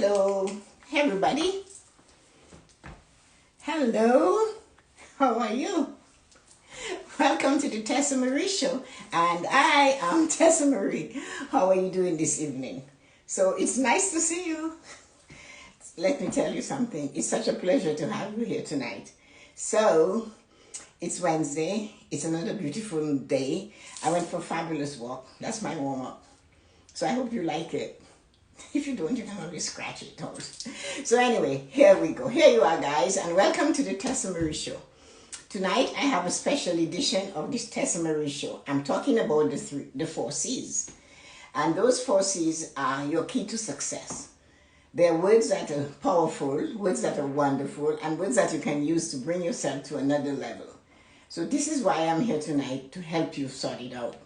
Hello, everybody. Hello, how are you? Welcome to the Tessa-Marie show, and I am Tessa-Marie. How are you doing this evening? So it's nice to see you. Let me tell you something. It's such a pleasure to have you here tonight. So it's Wednesday. It's another beautiful day. I went for a fabulous walk. That's my warm-up. So I hope you like it. If you don't, you can always scratch it out. So anyway, here we go. Here you are, guys, and welcome to the Tessa-Marie show. Tonight, I have a special edition of this Tessa-Marie show. I'm talking about the 4 C's. And those 4 C's are your key to success. They're words that are powerful, words that are wonderful, and words that you can use to bring yourself to another level. So this is why I'm here tonight, to help you sort it out.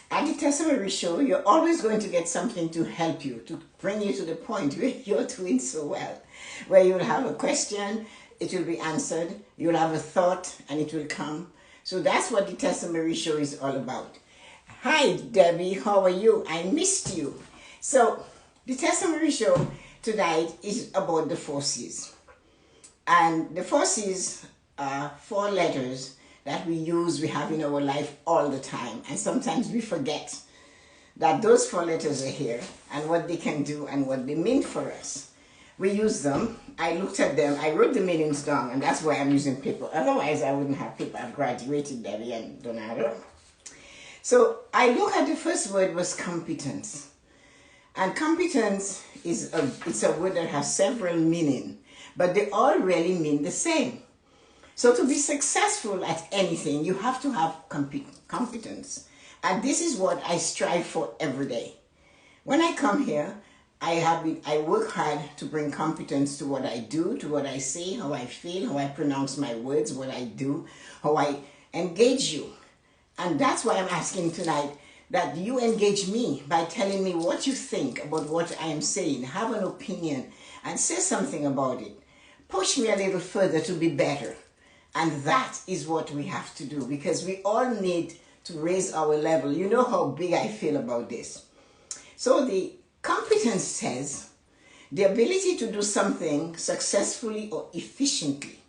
At the Tessa-Marie show, you're always going to get something to help you, to bring you to the point where you're doing so well, where you'll have a question, it will be answered, you'll have a thought, and it will come. So that's what the Tessa-Marie show is all about. Hi, Debbie, how are you? I missed you. So the Tessa-Marie show tonight is about the 4 C's. And the 4 C's are 4 letters that we have in our life all the time. And sometimes we forget that those 4 letters are here and what they can do and what they mean for us. We use them. I looked at them. I wrote the meanings down, and that's why I'm using paper. Otherwise, I wouldn't have paper. I've graduated, Debbie and Donato. So I look at the first word was competence. And competence is it's a word that has several meanings, but they all really mean the same. So to be successful at anything, you have to have competence. And this is what I strive for every day. When I come here, I work hard to bring competence to what I do, to what I say, how I feel, how I pronounce my words, what I do, how I engage you. And that's why I'm asking tonight that you engage me by telling me what you think about what I am saying. Have an opinion and say something about it. Push me a little further to be better. And that is what we have to do, because we all need to raise our level. You know how big I feel about this. So the competence says the ability to do something successfully or efficiently.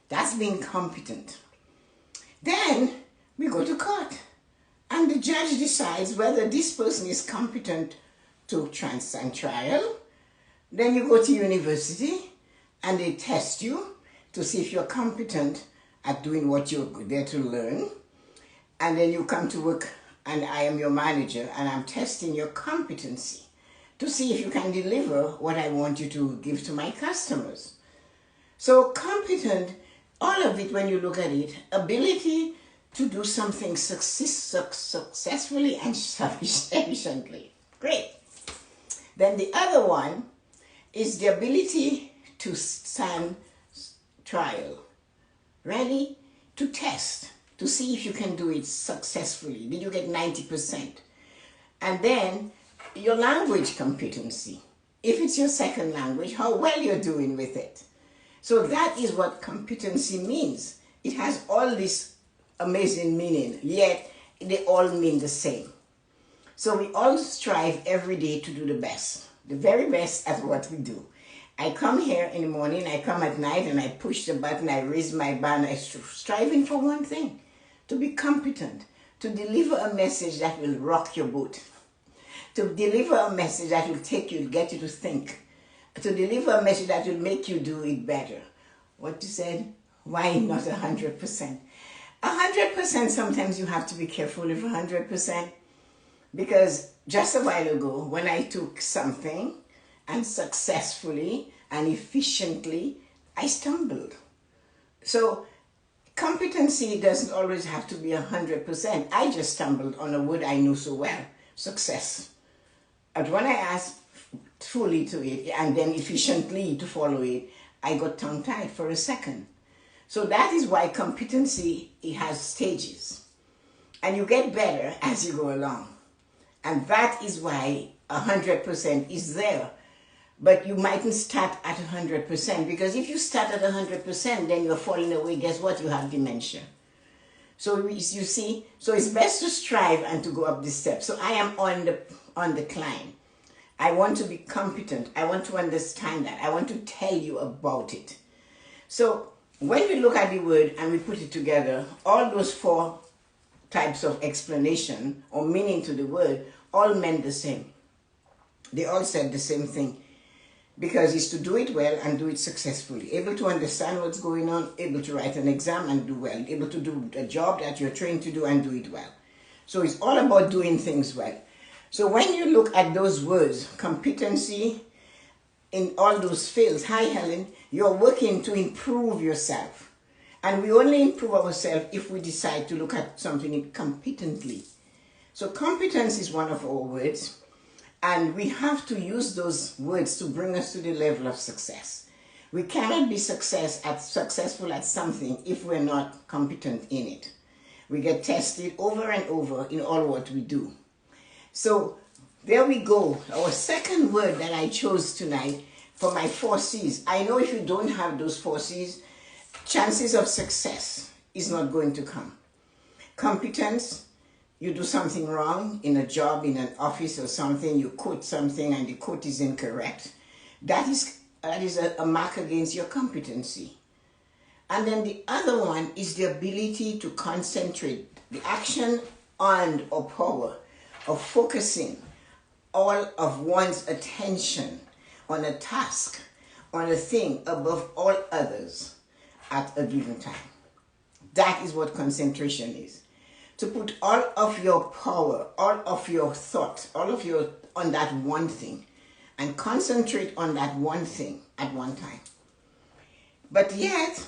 That's being competent. Then we go to court, and the judge decides whether this person is competent to stand trial. Then you go to university, and they test you to see if you're competent at doing what you're there to learn. And then you come to work, and I am your manager, and I'm testing your competency to see if you can deliver what I want you to give to my customers. So competent, all of it, when you look at it, ability to do something successfully and efficiently. Great. Then the other one is the ability to stand trial. Ready? To test, to see if you can do it successfully. Did you get 90%? And then your language competency. If it's your second language, how well you're doing with it. So that is what competency means. It has all this amazing meaning, yet they all mean the same. So we all strive every day to do the best, the very best at what we do. I come here in the morning, I come at night, and I push the button, I raise my banner, I'm striving for one thing, to be competent, to deliver a message that will rock your boat, to deliver a message that will get you to think, to deliver a message that will make you do it better. What you said? Why not 100%? 100%, sometimes you have to be careful with 100%, because just a while ago, when I took something, and successfully and efficiently, I stumbled. So competency doesn't always have to be 100%. I just stumbled on a word I knew so well, success. But when I asked fully to it and then efficiently to follow it, I got tongue-tied for a second. So that is why competency, it has stages. And you get better as you go along. And that is why 100% is there. But you mightn't start at 100%, because if you start at 100%, then you're falling away. Guess what? You have dementia. So you see, so it's best to strive and to go up the steps. So I am on the climb. I want to be competent. I want to understand that. I want to tell you about it. So when we look at the word and we put it together, all those four types of explanation or meaning to the word all meant the same. They all said the same thing. Because it's to do it well and do it successfully. Able to understand what's going on, able to write an exam and do well, able to do a job that you're trained to do and do it well. So it's all about doing things well. So when you look at those words, competency in all those fields, hi Helen, you're working to improve yourself. And we only improve ourselves if we decide to look at something competently. So competence is one of our words. And we have to use those words to bring us to the level of success. We cannot be successful at something if we're not competent in it. We get tested over and over in all what we do. So there we go. Our second word that I chose tonight for my 4 C's. I know if you don't have those 4 C's, chances of success is not going to come. Competence. You do something wrong in a job, in an office or something, you quote something and the quote is incorrect. That is a mark against your competency. And then the other one is the ability to concentrate, the action on or power of focusing all of one's attention on a task, on a thing above all others at a given time. That is what concentration is. To put all of your power, all of your thought, all of your on that one thing and concentrate on that one thing at one time. But yet,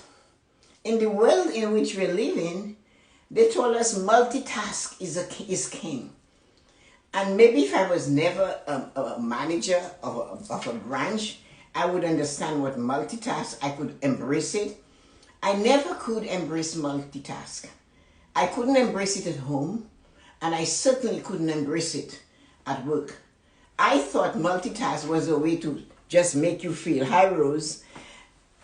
in the world in which we're living, they told us multitask is king. And maybe if I was never a manager of a branch, I would understand what multitask, I could embrace it. I never could embrace multitask. I couldn't embrace it at home, and I certainly couldn't embrace it at work. I thought multitask was a way to just make you feel, hi Rose,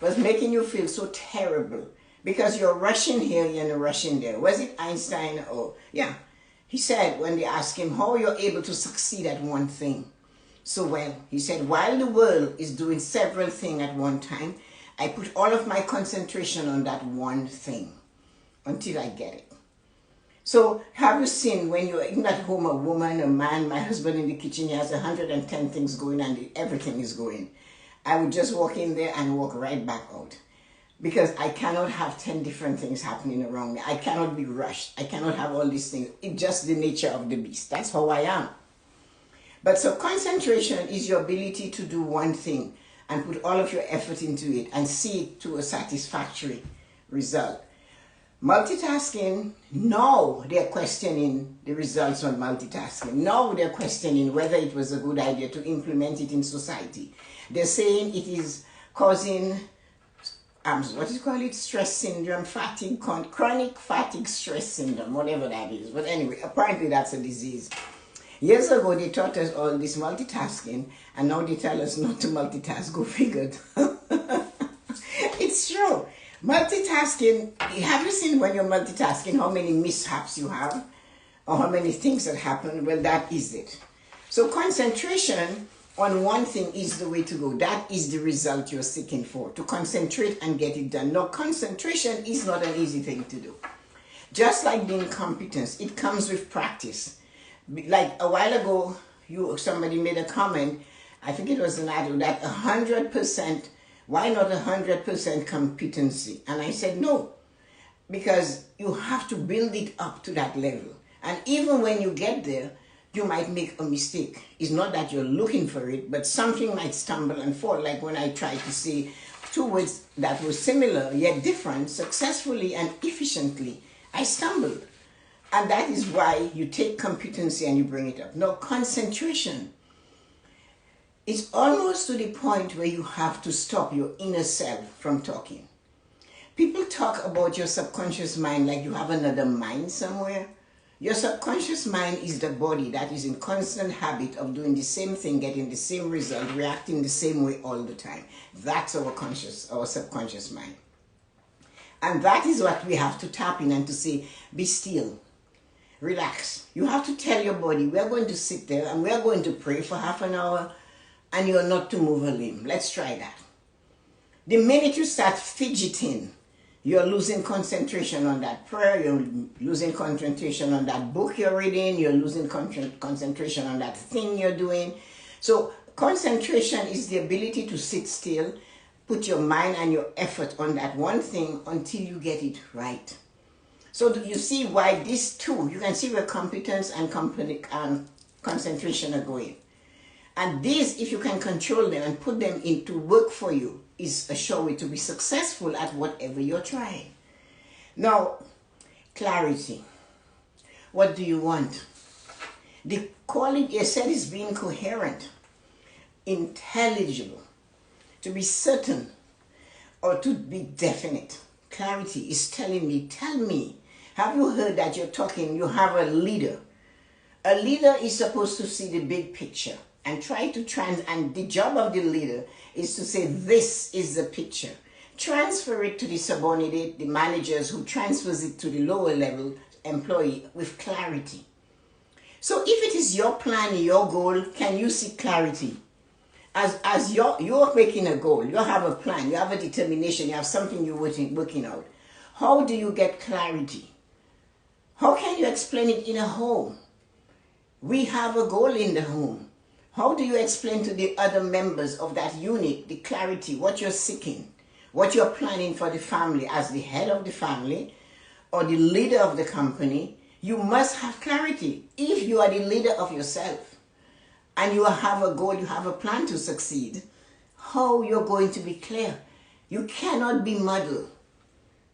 was making you feel so terrible because you're rushing here and rushing there. Was it Einstein or, yeah. He said when they asked him how you're able to succeed at one thing so well, he said, while the world is doing several things at one time, I put all of my concentration on that one thing until I get it. So have you seen when you're even at home, a woman, a man, my husband in the kitchen, he has 110 things going and everything is going. I would just walk in there and walk right back out. Because I cannot have 10 different things happening around me. I cannot be rushed. I cannot have all these things. It's just the nature of the beast. That's how I am. But so concentration is your ability to do one thing and put all of your effort into it and see it to a satisfactory result. Multitasking, now they're questioning the results on multitasking. Now they're questioning whether it was a good idea to implement it in society. They're saying it is causing, what do you call it, stress syndrome, fatigue, chronic fatigue stress syndrome, whatever that is. But anyway, apparently that's a disease. Years ago, they taught us all this multitasking, and now they tell us not to multitask. Go figured. It's true. Multitasking, have you seen when you're multitasking how many mishaps you have? Or how many things that happen? Well, that is it. So concentration on one thing is the way to go. That is the result you're seeking for, to concentrate and get it done. Now, concentration is not an easy thing to do. Just like being competent, it comes with practice. Like a while ago, somebody made a comment, I think it was an adult, that 100%, why not 100% competency? And I said no, because you have to build it up to that level. And even when you get there, you might make a mistake. It's not that you're looking for it, but something might stumble and fall. Like when I tried to say 2 words that were similar yet different, successfully and efficiently, I stumbled. And that is why you take competency and you bring it up. Now, concentration is almost to the point where you have to stop your inner self from talking. People talk about your subconscious mind like you have another mind somewhere. Your subconscious mind is the body that is in constant habit of doing the same thing, getting the same result, reacting the same way all the time. That's our subconscious mind. And that is what we have to tap in and to say, be still. Relax. You have to tell your body, we are going to sit there and we are going to pray for half an hour and you're not to move a limb. Let's try that. The minute you start fidgeting, you're losing concentration on that prayer, you're losing concentration on that book you're reading, you're losing concentration on that thing you're doing. So concentration is the ability to sit still, put your mind and your effort on that one thing until you get it right. So you see why these two, you can see where competence and concentration are going. And these, if you can control them and put them into work for you, is a sure way to be successful at whatever you're trying. Now, clarity. What do you want? The quality, I said, is being coherent, intelligible, to be certain, or to be definite. Clarity is telling me, tell me. Have you heard that you're talking, you have a leader. A leader is supposed to see the big picture and try to and the job of the leader is to say, this is the picture. Transfer it to the subordinate, the managers who transfers it to the lower level employee with clarity. So if it is your plan, your goal, can you see clarity? As you're making a goal, you have a plan, you have a determination, you have something you're working out. How do you get clarity? How can you explain it in a home? We have a goal in the home. How do you explain to the other members of that unit the clarity, what you're seeking, what you're planning for the family as the head of the family or the leader of the company? You must have clarity. If you are the leader of yourself and you have a goal, you have a plan to succeed, how you're going to be clear? You cannot be muddled.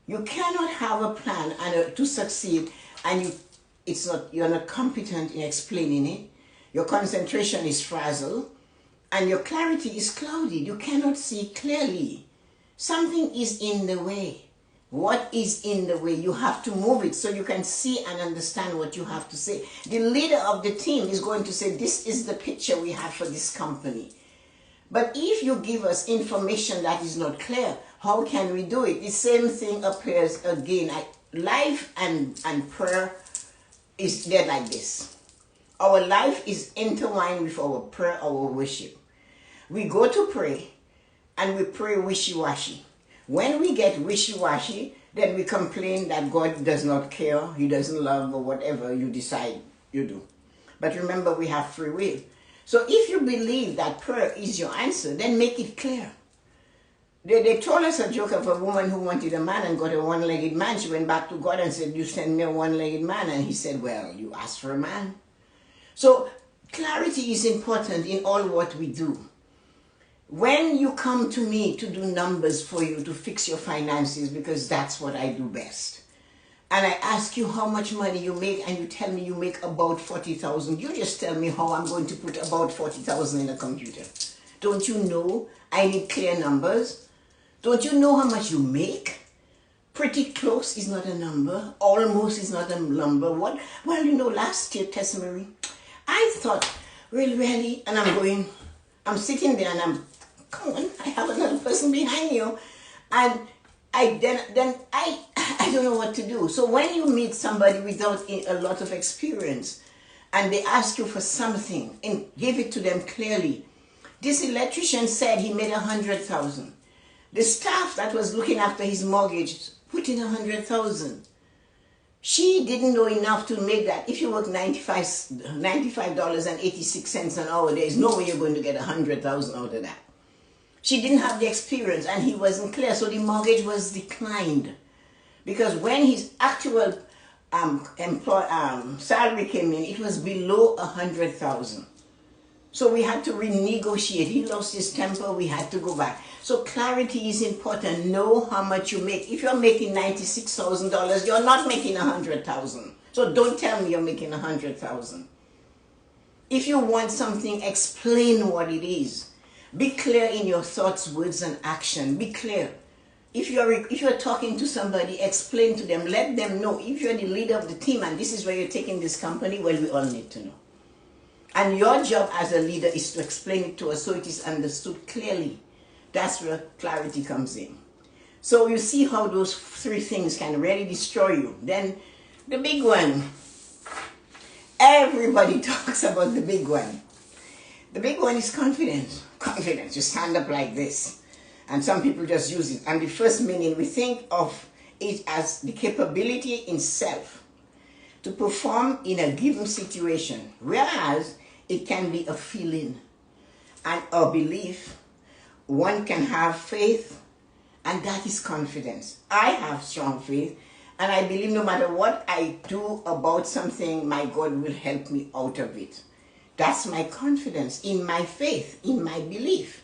You cannot have a plan to succeed and you're not competent in explaining it. Your concentration is frazzled and your clarity is cloudy. You cannot see clearly. Something is in the way. What is in the way? You have to move it so you can see and understand what you have to say. The leader of the team is going to say, this is the picture we have for this company. But if you give us information that is not clear, how can we do it? The same thing appears again. Life and prayer they're like this. Our life is intertwined with our prayer, our worship. We go to pray and we pray wishy-washy. When we get wishy-washy, then we complain that God does not care, He doesn't love, or whatever you decide you do. But remember, we have free will. So if you believe that prayer is your answer, then make it clear. They told us a joke of a woman who wanted a man and got a one-legged man. She went back to God and said, you send me a one-legged man. And He said, well, you asked for a man. So clarity is important in all what we do. When you come to me to do numbers for you, to fix your finances, because that's what I do best, and I ask you how much money you make and you tell me you make about 40,000, you just tell me how I'm going to put about 40,000 in a computer. Don't you know I need clear numbers? Don't you know how much you make? Pretty close is not a number. Almost is not a number. What? Well, last year, Tessa-Marie, I thought, really, and I'm sitting there and come on, I have another person behind you. And I don't know what to do. So when you meet somebody without a lot of experience and they ask you for something and give it to them clearly. This electrician said he made 100,000. The staff that was looking after his mortgage put in 100,000. She didn't know enough to make that. If you work $95.86 an hour, there is no way you're going to get 100,000 out of that. She didn't have the experience and he wasn't clear, so the mortgage was declined. Because when his actual salary came in, it was below 100,000. So we had to renegotiate. He lost his temper, we had to go back. So clarity is important. Know how much you make. If you're making $96,000, you're not making 100,000. So don't tell me you're making 100,000. If you want something, explain what it is. Be clear in your thoughts, words, and action. Be clear. If you're talking to somebody, explain to them. Let them know. If you're the leader of the team and this is where you're taking this company, well, we all need to know. And your job as a leader is to explain it to us so it is understood clearly. That's where clarity comes in. So you see how those three things can really destroy you. Then the big one, Everybody talks about the big one. The big one is confidence. Confidence. You stand up like this. And some people just use it. And the first meaning, we think of it as the capability in self to perform in a given situation. Whereas it can be a feeling and a belief. One can have faith, and that is confidence. I have strong faith, and I believe no matter what I do about something, my God will help me out of it. That's my confidence in my faith, in my belief.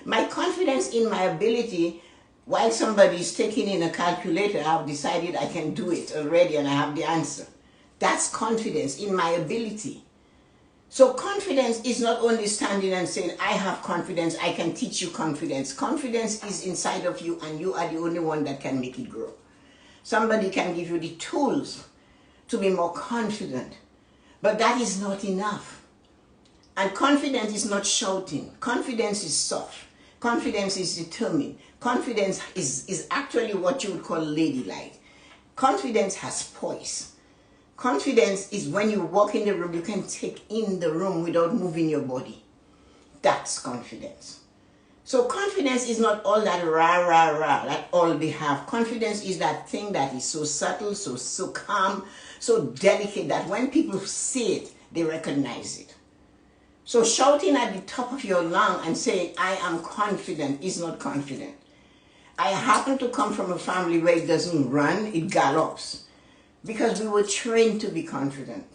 My confidence in my ability, while somebody is taking in a calculator, I've decided I can do it already and I have the answer. That's confidence in my ability. So confidence is not only standing and saying, I have confidence, I can teach you confidence. Confidence is inside of you, and you are the only one that can make it grow. Somebody can give you the tools to be more confident, but that is not enough. And confidence is not shouting. Confidence is soft. Confidence is determined. Confidence is actually what you would call ladylike. Confidence has poise. Confidence is when you walk in the room, you can take in the room without moving your body. That's confidence. So confidence is not all that rah, rah, rah, that all they have. Confidence is that thing that is so subtle, so calm, so delicate that when people see it, they recognize it. So shouting at the top of your lung and saying, I am confident, is not confident. I happen to come from a family where it doesn't run, it gallops. Because we were trained to be confident.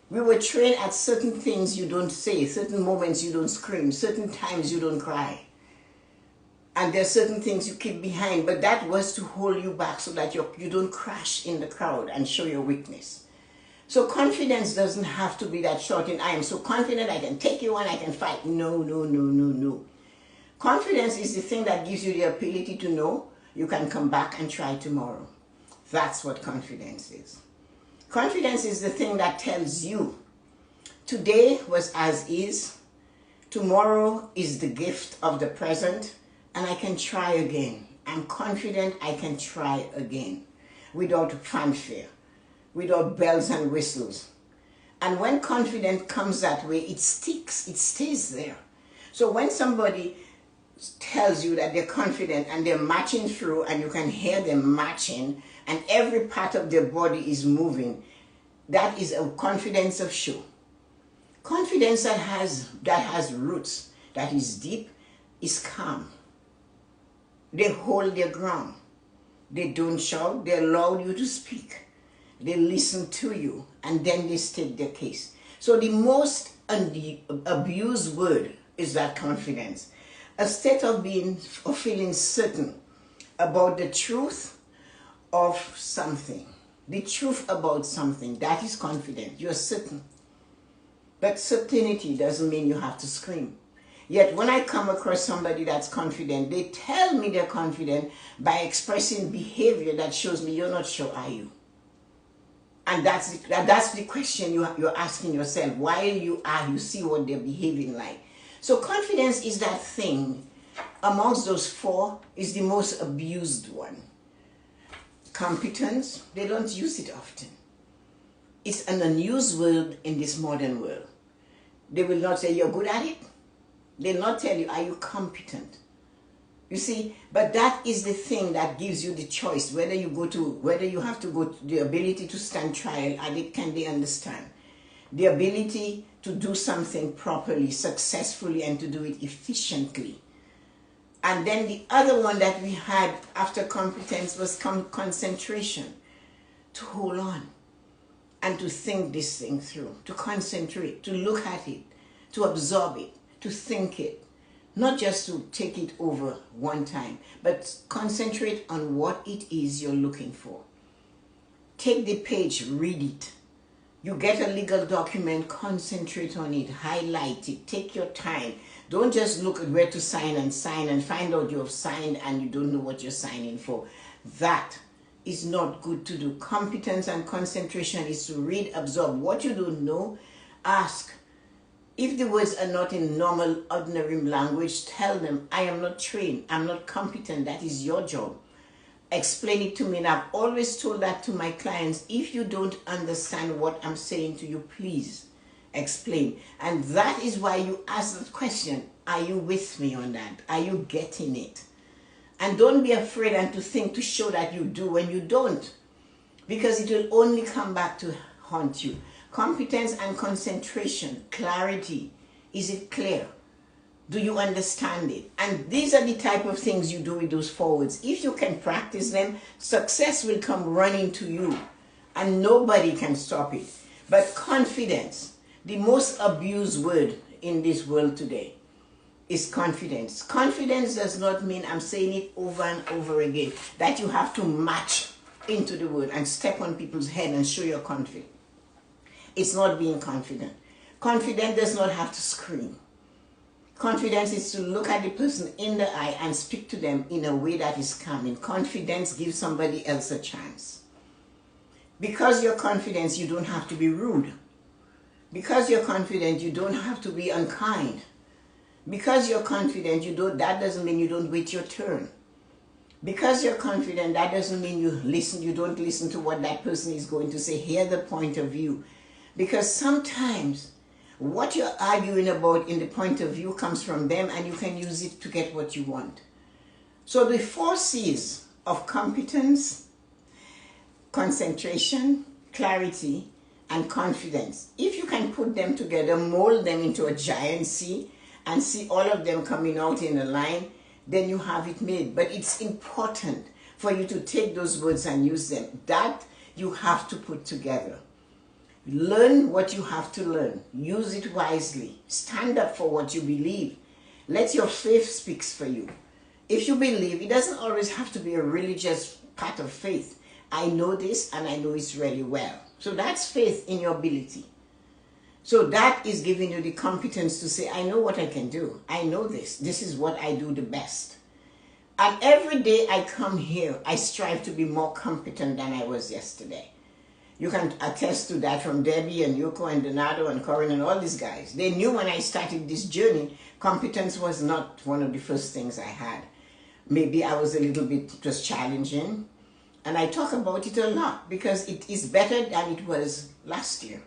We were trained at certain things you don't say, certain moments you don't scream, certain times you don't cry. And there are certain things you keep behind, but that was to hold you back so that you don't crash in the crowd and show your weakness. So confidence doesn't have to be that shouting, I am so confident I can take you on, I can fight. No, no, no, no, no. Confidence is the thing that gives you the ability to know you can come back and try tomorrow. That's what confidence is. Confidence is the thing that tells you today was as is, tomorrow is the gift of the present, and I can try again. I'm confident I can try again without fanfare, without bells and whistles. And when confidence comes that way, it sticks, it stays there. So when somebody tells you that they're confident and they're marching through and you can hear them marching and every part of their body is moving, that is a confidence of show. Confidence that has roots, that is deep, is calm. They hold their ground. They don't shout, they allow you to speak. They listen to you and then they state their case. So the most abused word is that confidence. A state of being or feeling certain about the truth of something. The truth about something. That is confident. You're certain. But certainty doesn't mean you have to scream. Yet when I come across somebody that's confident, they tell me they're confident by expressing behavior that shows me you're not sure, are you? And that's the question you're asking yourself. Why you see what they're behaving like. So confidence is that thing amongst those four is the most abused one. Competence, they don't use it often. It's an unused word in this modern world. They will not say you're good at it. They'll not tell you, are you competent? You see, but that is the thing that gives you the choice, whether you have to go to the ability to stand trial, and can they understand? The ability to do something properly, successfully, and to do it efficiently. And then the other one that we had after competence was concentration. To hold on and to think this thing through, to concentrate, to look at it, to absorb it, to think it. Not just to take it over one time, but concentrate on what it is you're looking for. Take the page, read it. You get a legal document, concentrate on it, highlight it, take your time. Don't just look at where to sign and find out you have signed and you don't know what you're signing for. That is not good to do. Competence and concentration is to read, absorb. What you don't know, ask. If the words are not in normal, ordinary language, tell them, I am not trained, I'm not competent, that is your job. explain it to me. And I've always told that to my clients. If you don't understand what I'm saying to you, please explain. And that is why you ask the question, are you with me on that? Are you getting it? And don't be afraid and to think to show that you do when you don't, because it will only come back to haunt you. Competence and concentration, clarity. Is it clear? Do you understand it? And these are the type of things you do with those forwards. If you can practice them, success will come running to you and nobody can stop it. But confidence, the most abused word in this world today, is confidence. Confidence does not mean, I'm saying it over and over again, that you have to match into the word and step on people's head and show you're confident. It's not being confident. Confident does not have to scream. Confidence is to look at the person in the eye and speak to them in a way that is calming. Confidence gives somebody else a chance. Because you're confident, you don't have to be rude. Because you're confident, you don't have to be unkind. Because you're confident, that doesn't mean you don't wait your turn. Because you're confident, that doesn't mean you don't listen to what that person is going to say. Hear the point of view. Because sometimes what you're arguing about in the point of view comes from them and you can use it to get what you want. So the 4 C's of competence, concentration, clarity, and confidence, if you can put them together, mold them into a giant C, and see all of them coming out in a line, then you have it made. But it's important for you to take those words and use them. That you have to put together. Learn what you have to learn. Use it wisely. Stand up for what you believe. Let your faith speak for you. If you believe, it doesn't always have to be a religious part of faith. I know this and I know it's really well. So that's faith in your ability. So that is giving you the competence to say, I know what I can do. I know this. This is what I do the best. And every day I come here, I strive to be more competent than I was yesterday. You can attest to that from Debbie and Yoko and Donato and Corinne and all these guys. They knew when I started this journey, competence was not one of the first things I had. Maybe I was a little bit just challenging. And I talk about it a lot because it is better than it was last year.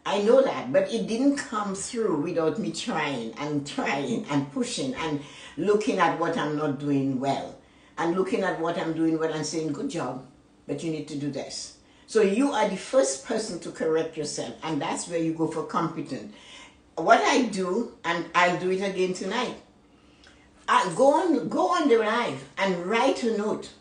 I know that, but it didn't come through without me trying and pushing and looking at what I'm not doing well and looking at what I'm doing well and saying, good job, but you need to do this. So you are the first person to correct yourself, and that's where you go for competent. What I do, and I'll do it again tonight, I go on the live and write a note.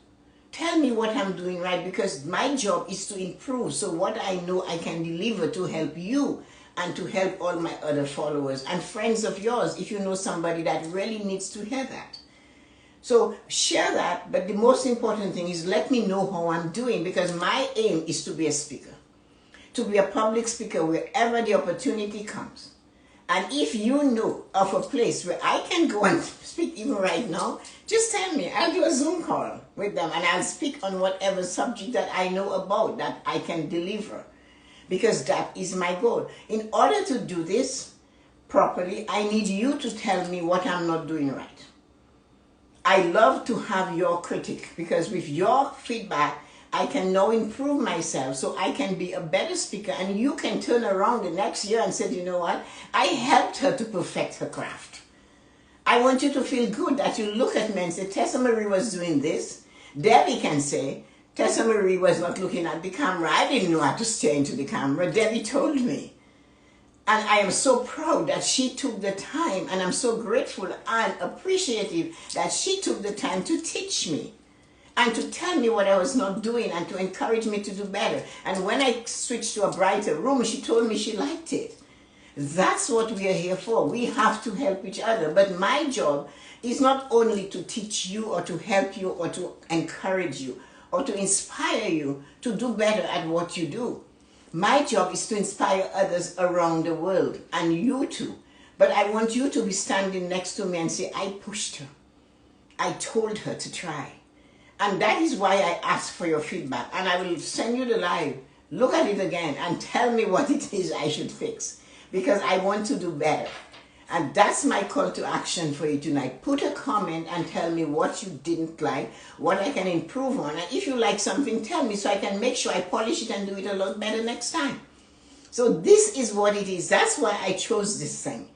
Tell me what I'm doing right, because my job is to improve. So what I know I can deliver to help you and to help all my other followers and friends of yours if you know somebody that really needs to hear that. So share that, but the most important thing is let me know how I'm doing, because my aim is to be a speaker, to be a public speaker wherever the opportunity comes. And if you know of a place where I can go and speak even right now, just tell me. I'll do a Zoom call with them and I'll speak on whatever subject that I know about that I can deliver, because that is my goal. In order to do this properly, I need you to tell me what I'm not doing right. I love to have your critique, because with your feedback, I can now improve myself so I can be a better speaker, and you can turn around the next year and say, you know what, I helped her to perfect her craft. I want you to feel good that you look at me and say, Tessa-Marie was doing this. Debbie can say, Tessa-Marie was not looking at the camera. I didn't know how to stare into the camera. Debbie told me. And I am so proud that she took the time, and I'm so grateful and appreciative that she took the time to teach me and to tell me what I was not doing and to encourage me to do better. And when I switched to a brighter room, she told me she liked it. That's what we are here for. We have to help each other. But my job is not only to teach you or to help you or to encourage you or to inspire you to do better at what you do. My job is to inspire others around the world, and you too. But I want you to be standing next to me and say, I pushed her. I told her to try. And that is why I ask for your feedback. And I will send you the live. Look at it again and tell me what it is I should fix, because I want to do better. And that's my call to action for you tonight. Put a comment and tell me what you didn't like, what I can improve on. And if you like something, tell me so I can make sure I polish it and do it a lot better next time. So this is what it is. That's why I chose this thing.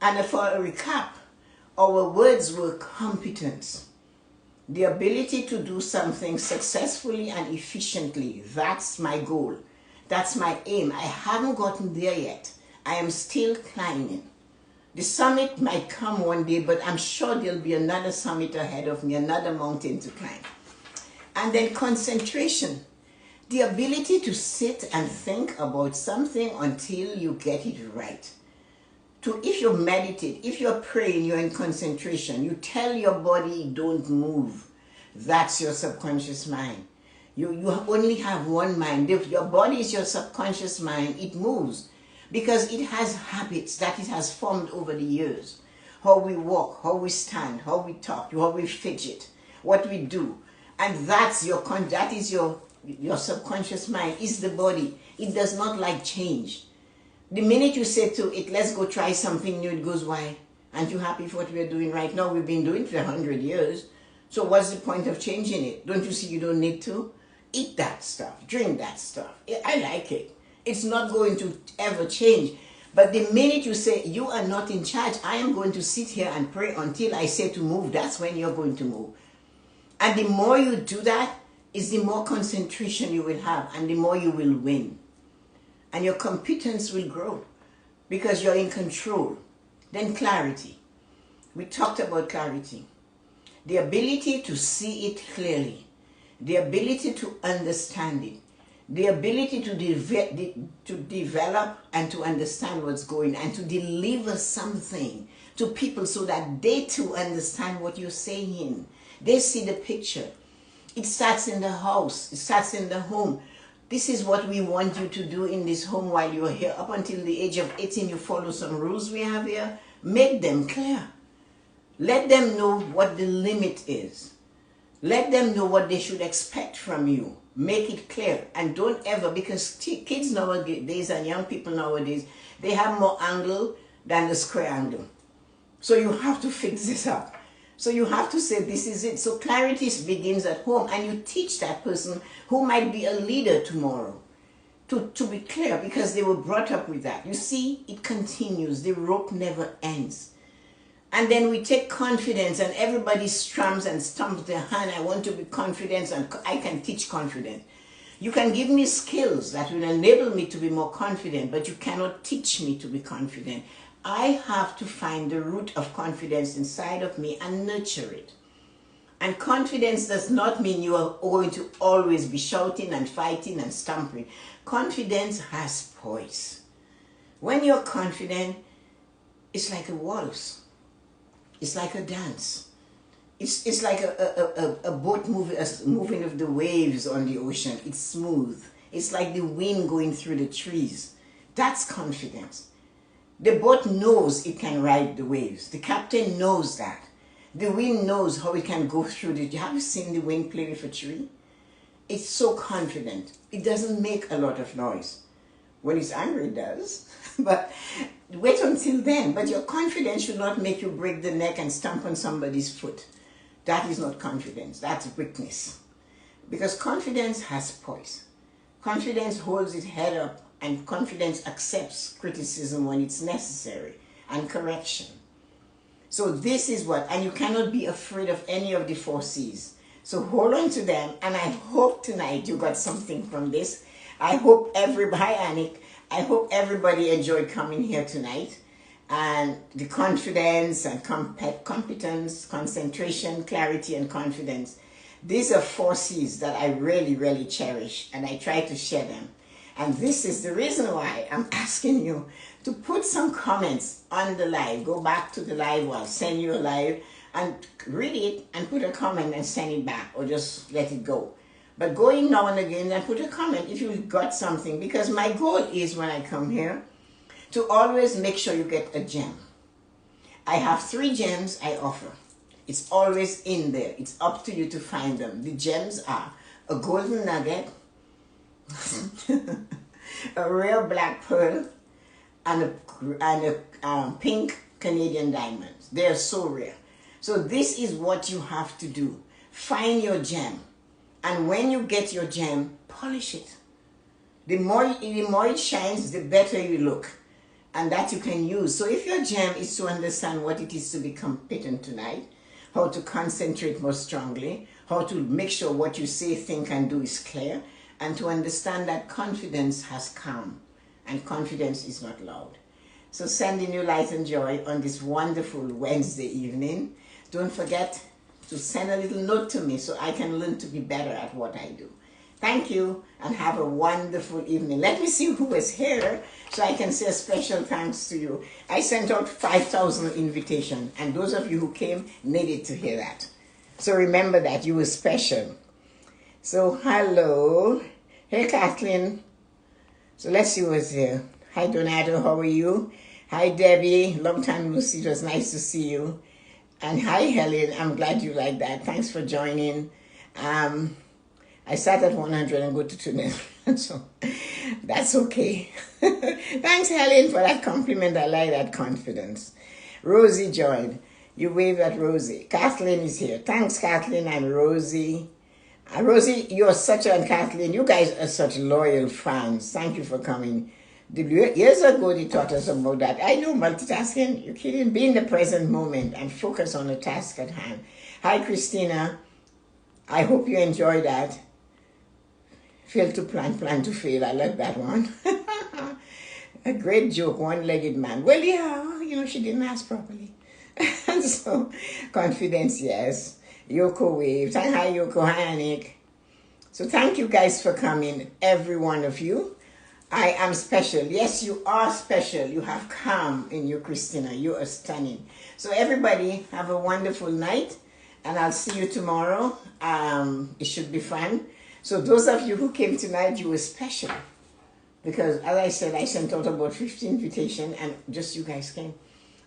And for a recap, our words were competence. The ability to do something successfully and efficiently. That's my goal. That's my aim. I haven't gotten there yet. I am still climbing. The summit might come one day, but I'm sure there'll be another summit ahead of me, another mountain to climb. And then concentration. The ability to sit and think about something until you get it right. If you meditate, if you're praying, you're in concentration. You tell your body, don't move. That's your subconscious mind. You only have one mind. If your body is your subconscious mind, it moves because it has habits that it has formed over the years. How we walk, how we stand, how we talk, how we fidget, what we do. And that is your subconscious mind, is the body. It does not like change. The minute you say to it, let's go try something new, it goes, why? Aren't you happy for what we're doing right now? We've been doing it for 100 years. So what's the point of changing it? Don't you see you don't need to? Eat that stuff. Drink that stuff. I like it. It's not going to ever change. But the minute you say, you are not in charge, I am going to sit here and pray until I say to move, that's when you're going to move. And the more you do that, is the more concentration you will have and the more you will win. And your competence will grow because you're in control. Then clarity. We talked about clarity. The ability to see it clearly. The ability to understand it. The ability to develop and to understand what's going on and to deliver something to people so that they too understand what you're saying. They see the picture. It starts in the house. It starts in the home. This is what we want you to do in this home while you're here. Up until the age of 18, you follow some rules we have here. Make them clear. Let them know what the limit is. Let them know what they should expect from you. Make it clear. And don't ever, because kids nowadays and young people nowadays, they have more angle than the square angle. So you have to fix this up. So you have to say, this is it. So clarity begins at home, and you teach that person who might be a leader tomorrow to be clear because they were brought up with that. You see, it continues. The rope never ends. And then we take confidence, and everybody strums and stumps their hand. I want to be confident, and I can teach confidence. You can give me skills that will enable me to be more confident, but you cannot teach me to be confident. I have to find the root of confidence inside of me and nurture it. And confidence does not mean you are going to always be shouting and fighting and stomping. Confidence has poise. When you're confident, it's like a waltz. It's like a dance. It's like a boat moving with the waves on the ocean. It's smooth. It's like the wind going through the trees. That's confidence. The boat knows it can ride the waves. The captain knows that. The wind knows how it can go through the... Have you seen the wind play with a tree? It's so confident. It doesn't make a lot of noise. When it's angry, it does. But wait until then. But your confidence should not make you break the neck and stamp on somebody's foot. That is not confidence. That's weakness. Because confidence has poise. Confidence holds its head up, and confidence accepts criticism when it's necessary and correction. So this is what, and you cannot be afraid of any of the 4 C's. So hold on to them, and I hope tonight you got something from this. I hope I hope everybody enjoyed coming here tonight. And the confidence and competence, concentration, clarity, and confidence. These are 4 C's that I really, really cherish, and I try to share them. And this is the reason why I'm asking you to put some comments on the live. Go back to the live, or I'll send you a live, and read it and put a comment and send it back, or just let it go. But go in now and again and put a comment if you got something, because my goal is when I come here to always make sure you get a gem. I have 3 gems I offer. It's always in there. It's up to you to find them. The gems are a golden nugget, a real black pearl, and a pink Canadian diamonds. They are so rare. So this is what you have to do. Find your gem. And when you get your gem, polish it. The more it shines, the better you look. And that you can use. So if your gem is to understand what it is to be competent tonight, how to concentrate more strongly, how to make sure what you say, think, and do is clear, and to understand that confidence has calm, and confidence is not loud. So sending you light and joy on this wonderful Wednesday evening. Don't forget to send a little note to me so I can learn to be better at what I do. Thank you, and have a wonderful evening. Let me see who was here so I can say a special thanks to you. I sent out 5,000 invitations, and those of you who came needed to hear that. So remember that you were special. So hello. Hey, Kathleen. So let's see what's here. Hi, Donato. How are you? Hi, Debbie. Long time no see. It was nice to see you. And hi, Helen. I'm glad you like that. Thanks for joining. I start at 100 and go to 200, so that's okay. Thanks, Helen, for that compliment. I like that confidence. Rosie joined. You wave at Rosie. Kathleen is here. Thanks, Kathleen and Rosie. Rosie, you're such a, Kathleen, you guys are such loyal fans. Thank you for coming. Years ago, they taught us about that. I know multitasking. You're kidding. Be in the present moment and focus on the task at hand. Hi, Christina. I hope you enjoy that. Fail to plan, plan to fail. I like that one. A great joke, one-legged man. Well, yeah, you know, she didn't ask properly. And so, confidence, yes. Yoko waved. Hi, Yoko. Hi, Anik. So thank you guys for coming, every one of you. I am special. Yes, you are special. You have calm in you, Christina. You are stunning. So everybody, have a wonderful night. And I'll see you tomorrow. It should be fun. So those of you who came tonight, you were special. Because as I said, I sent out about 50 invitations and just you guys came.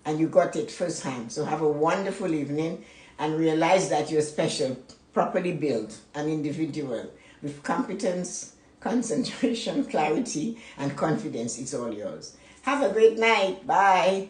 And you got it firsthand. So have a wonderful evening and realize that you're special, properly built, an individual with competence, concentration, clarity, and confidence. It's all yours. Have a great night. Bye.